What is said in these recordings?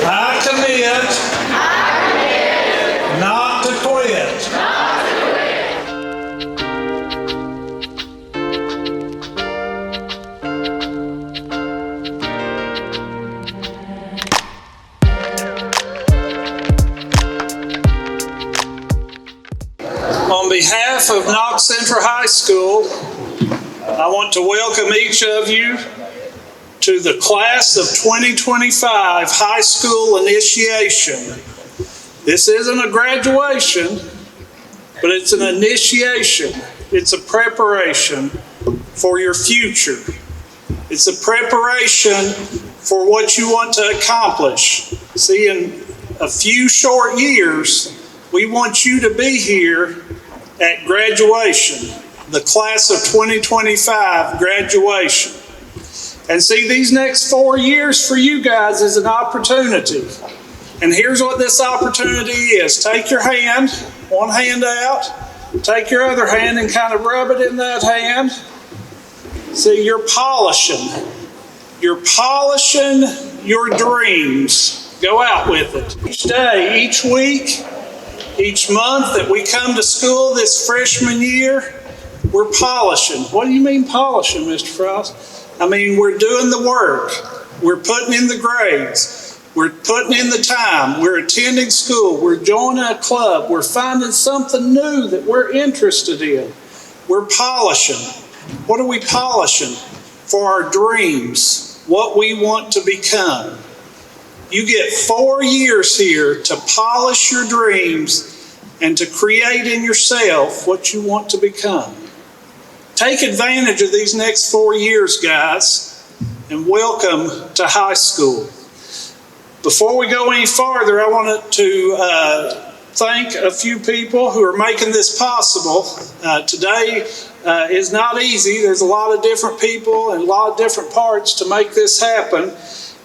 I commit not to quit. On behalf of Knox Central High School, I want to welcome each of you to the class of 2025 high school initiation. This isn't a graduation, but it's an initiation. It's a preparation for your future. It's a preparation for what you want to accomplish. See, in a few short years, we want you to be here at graduation, the class of 2025 graduation. And see, these next 4 years for you guys is an opportunity. And here's what this opportunity is. Take your hand, one hand out, take your other hand and kind of rub it in that hand. See, you're polishing. You're polishing your dreams. Go out with it. Each day, each week, each month that we come to school this freshman year, we're polishing. What do you mean polishing, Mr. Frost? I mean, we're doing the work. We're putting in the grades. We're putting in the time. We're attending school. We're joining a club. We're finding something new that we're interested in. We're polishing. What are we polishing? For our dreams, what we want to become. You get 4 years here to polish your dreams and to create in yourself what you want to become. Take advantage of these next 4 years, guys, and welcome to high school. Before we go any farther, I wanted to thank a few people who are making this possible. Today is not easy. There's a lot of different people and a lot of different parts to make this happen.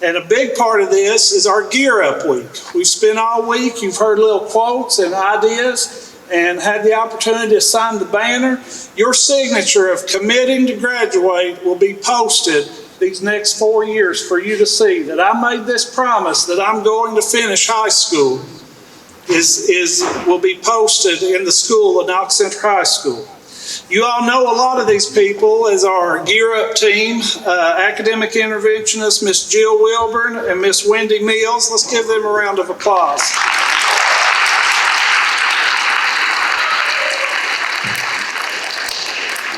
And a big part of this is our Gear Up Week. We've spent all week, you've heard little quotes and ideas and had the opportunity to sign the banner. Your signature of committing to graduate will be posted these next 4 years for you to see that I made this promise that I'm going to finish high school will be posted in the school at Knox Central High School. You all know a lot of these people as our Gear Up team, academic interventionist Miss Jill Wilburn and Miss Wendy Mills. Let's give them a round of applause.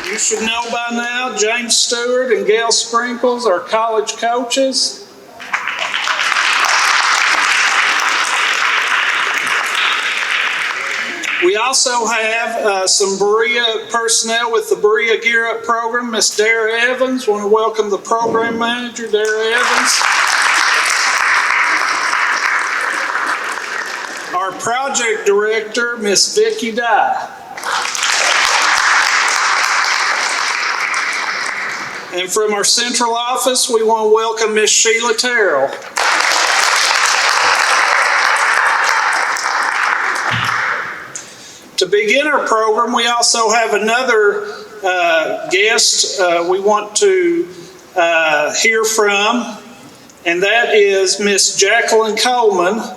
You should know by now, James Stewart and Gail Sprinkles are college coaches. We also have some Berea personnel with the Berea Gear Up program. Miss Dara Evans. Want to welcome the program manager, Dara Evans. Our project director, Miss Vicki Dye. And from our central office, we want to welcome Miss Sheila Terrell. To begin our program, we also have another guest we want to hear from, and that is Miss Jacqueline Coleman.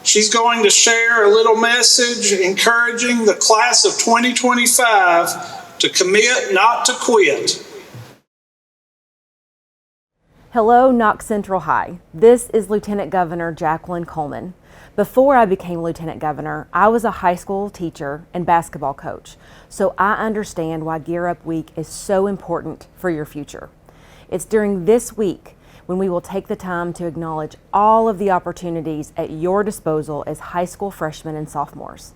She's going to share a little message encouraging the class of 2025 to commit, not to quit. Hello, Knox Central High. This is Lieutenant Governor Jacqueline Coleman. Before I became Lieutenant Governor, I was a high school teacher and basketball coach, so I understand why Gear Up Week is so important for your future. It's during this week when we will take the time to acknowledge all of the opportunities at your disposal as high school freshmen and sophomores.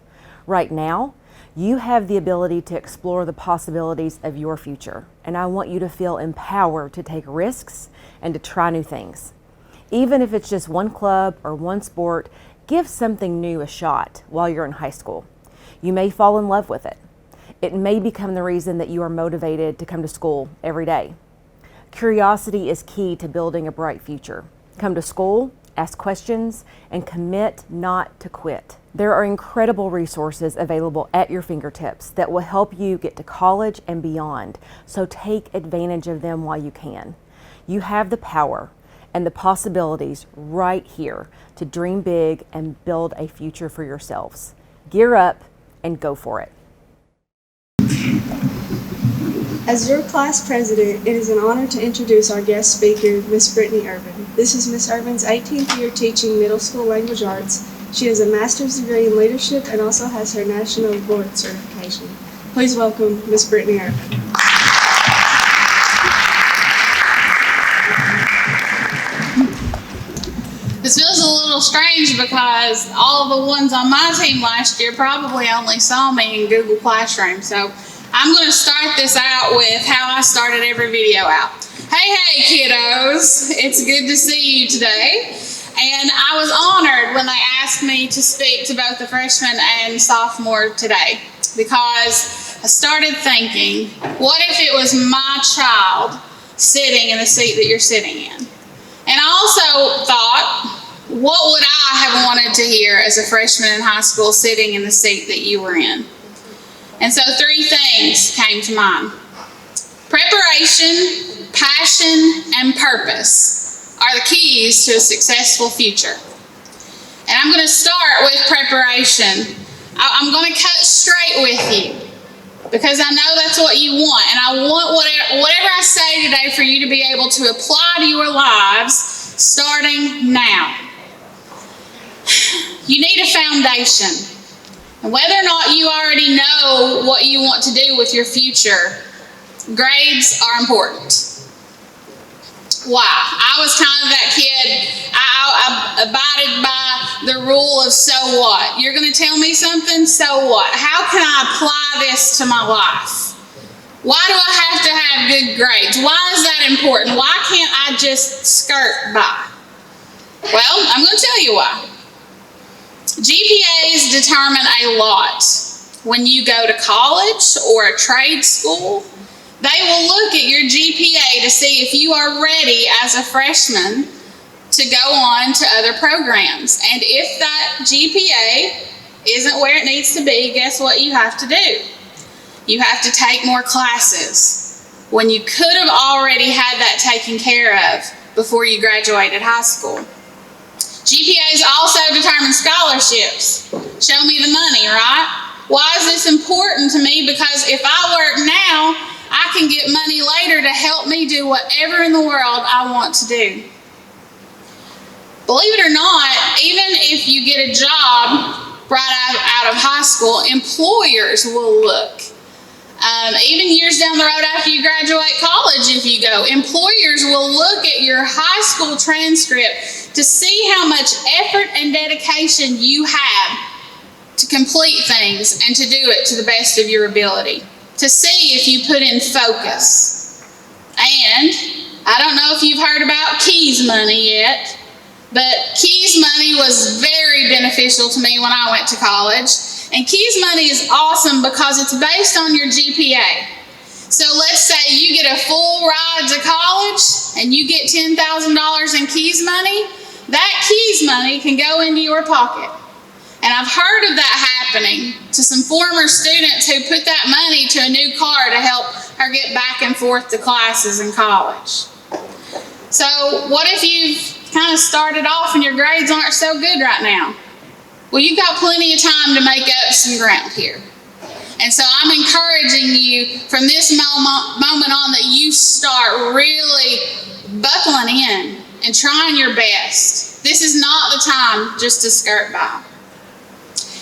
Right now, you have the ability to explore the possibilities of your future, and I want you to feel empowered to take risks and to try new things. Even if it's just one club or one sport, give something new a shot while you're in high school. You may fall in love with it. It may become the reason that you are motivated to come to school every day. Curiosity is key to building a bright future. Come to school, ask questions, and commit not to quit. There are incredible resources available at your fingertips that will help you get to college and beyond, so take advantage of them while you can. You have the power, and the possibilities right here to dream big and build a future for yourselves. Gear up and go for it. As your class president, it is an honor to introduce our guest speaker, Miss Brittany Urban. This is Miss Urban's 18th year teaching middle school language arts. She has a master's degree in leadership and also has her national board certification. Please welcome Miss Brittany Urban. This feels a little strange because all of the ones on my team last year probably only saw me in Google Classroom. So I'm going to start this out with how I started every video out. Hey kiddos, it's good to see you today. And I was honored when they asked me to speak to both the freshman and sophomore today, because I started thinking, what if it was my child sitting in the seat that you're sitting in? And I also thought, what would I have wanted to hear as a freshman in high school sitting in the seat that you were in? And so 3 things came to mind. Preparation, passion, and purpose are the keys to a successful future. And I'm going to start with preparation. I'm going to cut straight with you because I know that's what you want. And I want whatever I say today for you to be able to apply to your lives starting now. You need a foundation. And whether or not you already know what you want to do with your future, grades are important. Why? I was kind of that kid. I abided by the rule of so what? You're going to tell me something? So what? How can I apply this to my life? Why do I have to have good grades? Why is that important? Why can't I just skirt by? Well, I'm going to tell you why. GPAs determine a lot. When you go to college or a trade school, they will look at your GPA to see if you are ready as a freshman to go on to other programs. And if that GPA isn't where it needs to be, guess what you have to do? You have to take more classes when you could have already had that taken care of before you graduated high school. GPAs also determine scholarships. Show me the money, right? Why is this important to me? Because if I work now, I can get money later to help me do whatever in the world I want to do. Believe it or not, even if you get a job right out of high school, employers will look. Even years down the road after you graduate college, if you go, employers will look at your high school transcript to see how much effort and dedication you have to complete things and to do it to the best of your ability, to see if you put in focus. And I don't know if you've heard about Keys money yet, but Keys money was very beneficial to me when I went to college. And Keys money is awesome because it's based on your GPA. So let's say you get a full ride to college and you get $10,000 in Keys money. That Keys money can go into your pocket. And I've heard of that happening to some former students who put that money to a new car to help her get back and forth to classes in college. So what if you've kind of started off and your grades aren't so good right now? Well, you've got plenty of time to make up some ground here. And so I'm encouraging you from this moment on that you start really buckling in and trying your best. This is not the time just to skirt by.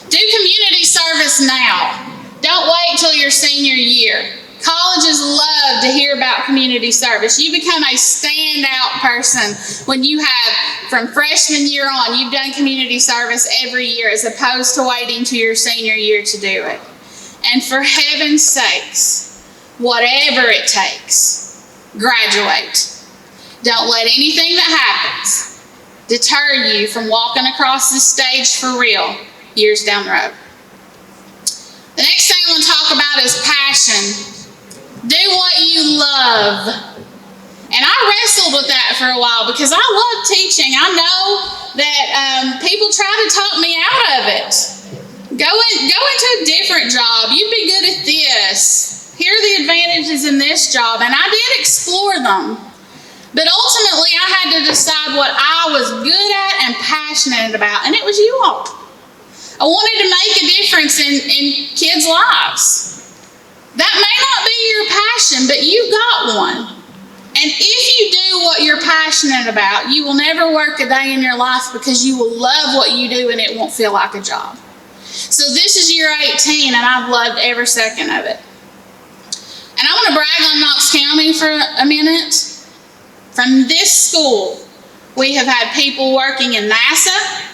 Do community service now. Don't wait till your senior year. Colleges love to hear about community service. You become a standout person when you have, from freshman year on, you've done community service every year as opposed to waiting to your senior year to do it. And for heaven's sakes, whatever it takes, graduate. Don't let anything that happens deter you from walking across the stage for real years down the road. The next thing I want to talk about is passion. Do what you love. And I wrestled with that for a while because I love teaching. I know that people try to talk me out of it. Go into a different job. You'd be good at this. Here are the advantages in this job. And I did explore them. But ultimately, I had to decide what I was good at and passionate about, and it was you all. I wanted to make a difference in kids' lives. That may not be your passion, but you've got one. And if you do what you're passionate about, you will never work a day in your life because you will love what you do and it won't feel like a job. So this is year 18, and I've loved every second of it. And I want to brag on Knox County for a minute. From this school, we have had people working in NASA,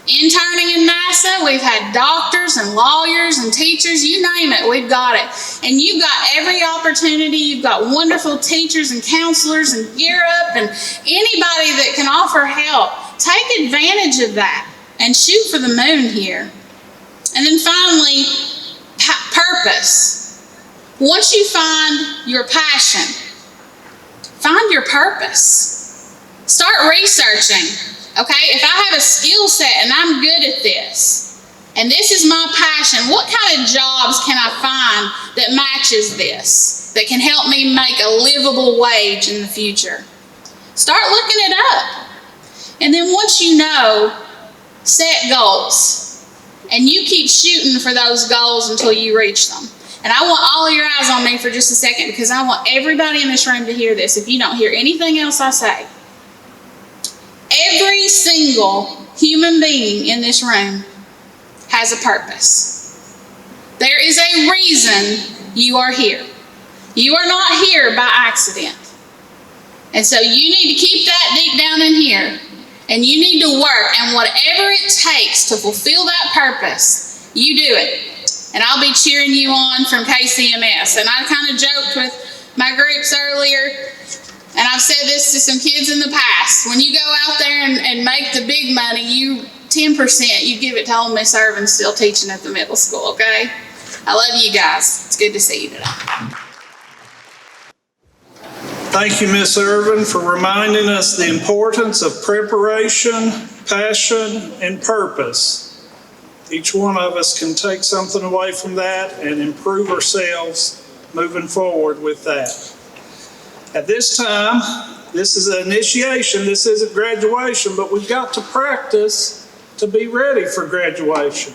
interning in NASA. We've had doctors and lawyers and teachers, you name it, we've got it. And you've got every opportunity. You've got wonderful teachers and counselors and Gear Up and anybody that can offer help. Take advantage of that and shoot for the moon here. And then finally, purpose. Once you find your passion, find your purpose. Start researching. Okay, if I have a skill set and I'm good at this, and this is my passion, what kind of jobs can I find that matches this, that can help me make a livable wage in the future? Start looking it up. And then once you know, set goals. And you keep shooting for those goals until you reach them. And I want all of your eyes on me for just a second, because I want everybody in this room to hear this if you don't hear anything else I say. Every single human being in this room has a purpose. There is a reason you are here. You are not here by accident. And so you need to keep that deep down in here. And you need to work, and whatever it takes to fulfill that purpose, you do it. And I'll be cheering you on from KCMS. And I kind of joked with my groups earlier, and I've said this to some kids in the past. When you go out there and make the big money, 10%, you give it to old Miss Urban still teaching at the middle school, okay? I love you guys. It's good to see you today. Thank you, Miss Urban, for reminding us the importance of preparation, passion, and purpose. Each one of us can take something away from that and improve ourselves moving forward with that. At this time, this is an initiation, this isn't graduation, but we've got to practice to be ready for graduation.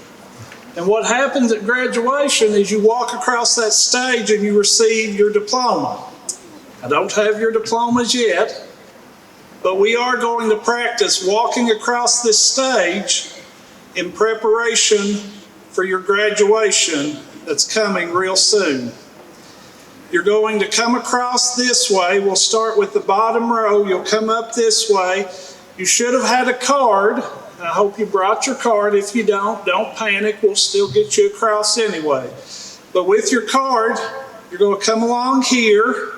And what happens at graduation is you walk across that stage and you receive your diploma. I don't have your diplomas yet, but we are going to practice walking across this stage in preparation for your graduation that's coming real soon. You're going to come across this way. We'll start with the bottom row. You'll come up this way. You should have had a card. I hope you brought your card. If you don't panic. We'll still get you across anyway. But with your card, you're going to come along here.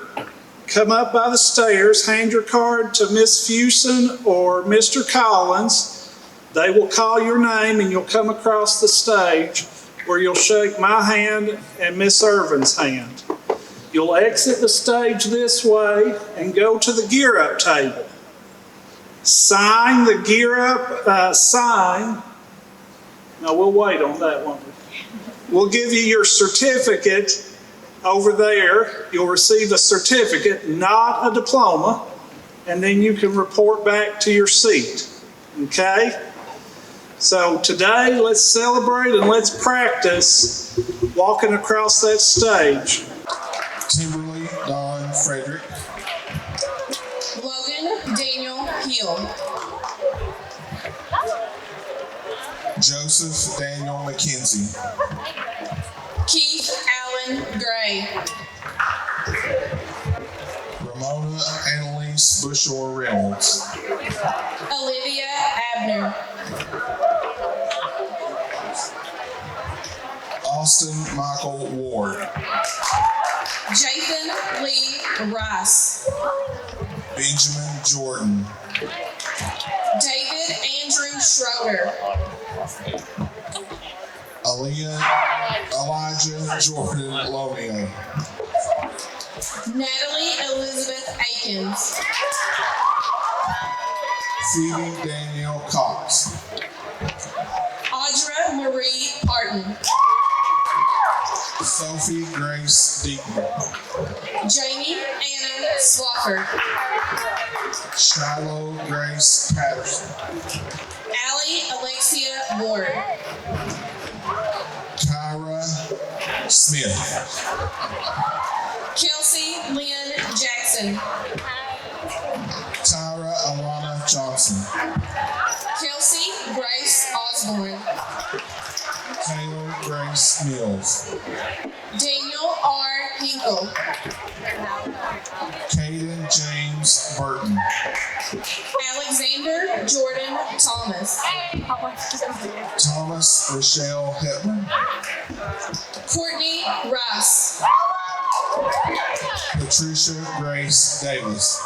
Come up by the stairs, hand your card to Miss Fuson or Mr. Collins. They will call your name and you'll come across the stage where you'll shake my hand and Miss Urban's hand. You'll exit the stage this way and go to the Gear Up table. Sign the Gear Up sign. No, we'll wait on that one. We'll give you your certificate. Over there, you'll receive a certificate, not a diploma, and then you can report back to your seat, okay? So today, let's celebrate and let's practice walking across that stage. Kimberly Dawn Frederick. Logan Daniel Hill. Joseph Daniel McKenzie. Keith Allen Gray. Ramona Annalise Bushore Reynolds. Olivia Abner. Austin Michael Ward. Jathan Lee Rice. Benjamin Jordan. David Andrew Schroeder. Elijah Jordan Lonio. Natalie Elizabeth Akins. Phoebe Danielle Cox. Audra Marie Parton. Sophie Grace Deaton. Jamie Anna Swafford. Shiloh Grace Patterson. Allie Alexia Ward. Kyra Smith. Kelsey Lynn Jackson. Tyra Alana Johnson. Kelsey Grace Osborne. Taylor Grace Mills. Daniel R. Hinkle. Caden James Burton. Alexander Jordan Thomas. Thomas Rochelle Hetman. Courtney Rice. Patricia Grace Davis.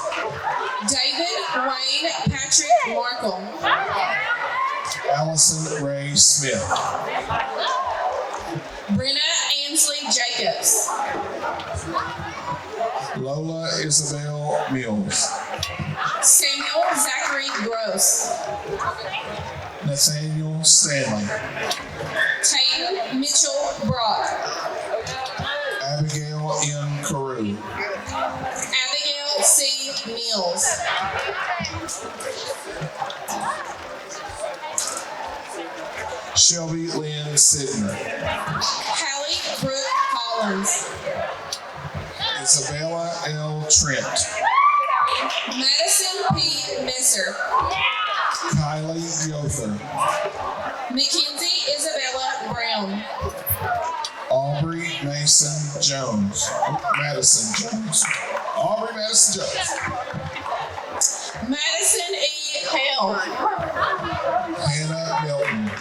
David Wayne Patrick Markle. Allison Ray Smith. Brenna Ansley Jacobs. Lola Isabel Mills. Samuel Zachary Gross. Nathaniel Stanley. Tayton Mitchell Brock. Abigail N. Carew. Abigail C. Mills. Shelby Lynn Sidner. Hallie Brooke Collins. Isabella L. Trent. Madison P. Messer. Kylie Gother. Mackenzie Isabella Brown. Aubrey Mason Jones. Madison Jones. Aubrey Madison Jones. Madison E. Hale. Hannah Milton.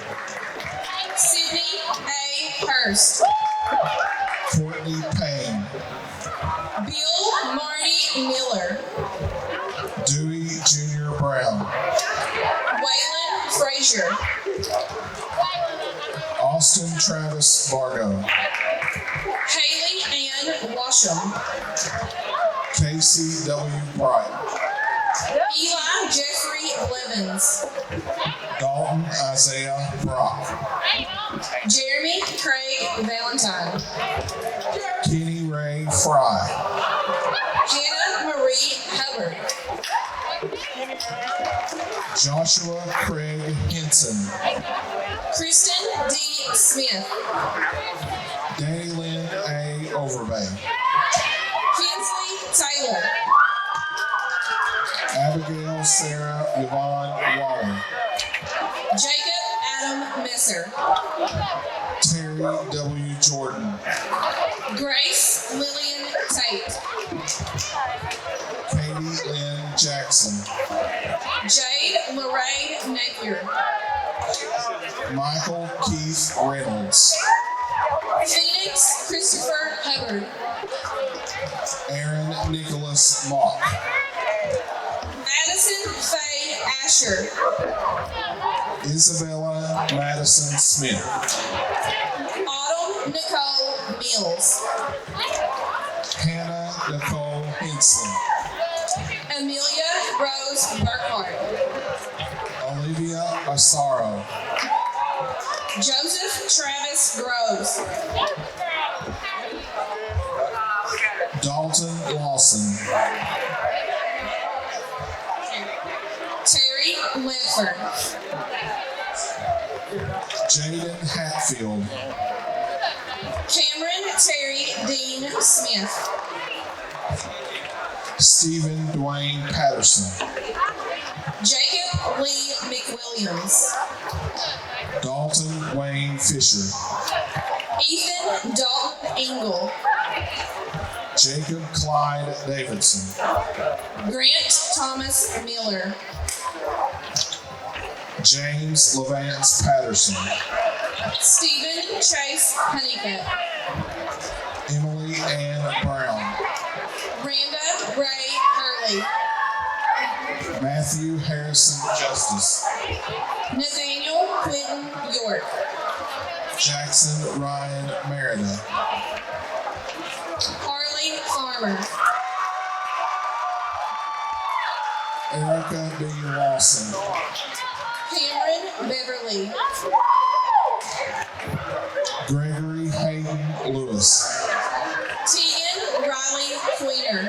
Sydney A. Hurst. Courtney Payne. Bill Marty Miller. Dewey Jr. Brown. Waylon Frazier. Austin Travis Bargo. Haley Ann Washam. Casey W. Bright. Eli Jeffrey Blevins. Dalton Isaiah Brock. Jeremy Craig Valentine. Kenny Ray Fry. Hannah Marie Hubbard. Joshua Craig Henson. Kristen D. Smith. Danny Lynn A. Overbay. Kinsley Taylor. Abigail Sarah Yvonne Waller. Jacob Adam Messer. Terry W. Jordan. Grace Lillian Tate. Katie Lynn Jackson. Jade Lorraine Napier. Michael Keith Reynolds. Phoenix Christopher Hubbard. Aaron Nicholas Mock. Addison Faye Asher. Isabella Madison Smith. Autumn Nicole Mills. Hannah Nicole Henson. Amelia Rose Burkhart. Olivia Asaro. Joseph Travis Groves. Dalton Lawson. Terry Ledford. Jaden Hatfield. Cameron Terry Dean Smith. Stephen Dwayne Patterson. Jacob Lee McWilliams. Dalton Wayne Fisher. Ethan Dalton Engel. Jacob Clyde Davidson. Grant Thomas Miller. James Levance Patterson. Stephen Chase Honeycutt. Emily Ann Brown. Randa Ray Hurley. Matthew Harrison Justice. Nathaniel Quinton York. Jackson Ryan Merida. Harley Farmer. Erica B. Lawson. Cameron Beverly. Gregory Hayden Lewis. Tegan Riley Queener.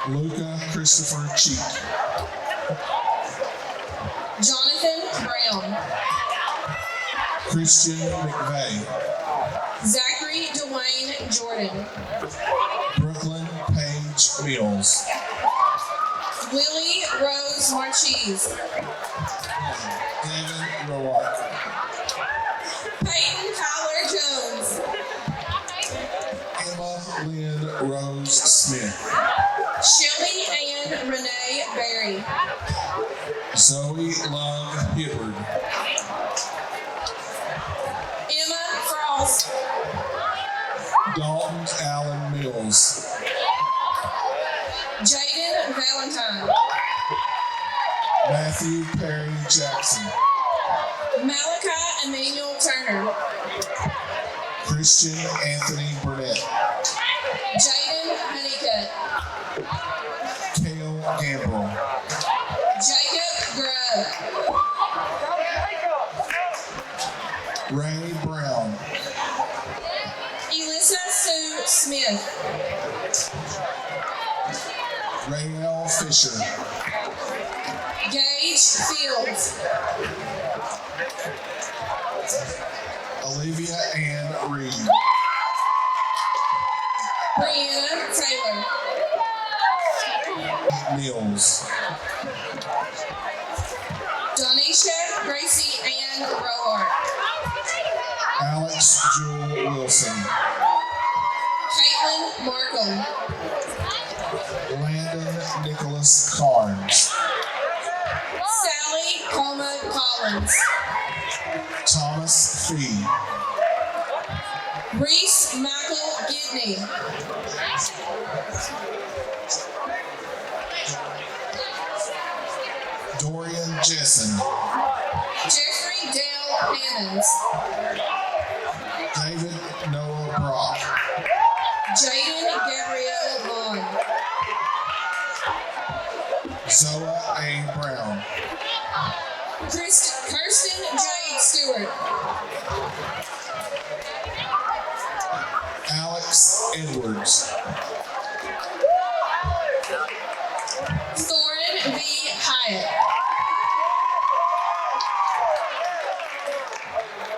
Luca Christopher Jennifer Cheek. Jonathan Brown. Christian McVeigh. Zachary Dwayne Jordan. Brooklyn Paige Mills. Lily Rose Marchese. David Roark. Peyton Tyler Jones. Emma Lynn Rose Smith. Shelly Ann Renee Berry. Zoe Love Hibbard. Emma Frost. Dalton Allen Mills. Jaden Valentine. Matthew Perry Jackson. Malachi Emmanuel Turner. Christian Anthony Burnett. Jaden Honeycutt. Cale Gamble. Jacob Grubb. Ray Brown. Elissa Sue Smith. Rael Fisher. Gage Fields. Olivia Ann Reed. Brianna Taylor. Mills. Donisha Gracie Ann Rohart. Alex Jewel Wilson. Caitlin Markham. Landon Nicholas Carnes. Sally Coma Collins. Thomas Fee. Reese Michael Gibney. Dorian Jessen. Jeffrey Dale Hammonds. David Noah Brock. Jaden Gabrielle Vaughn. Zoa A. Brown. Kirsten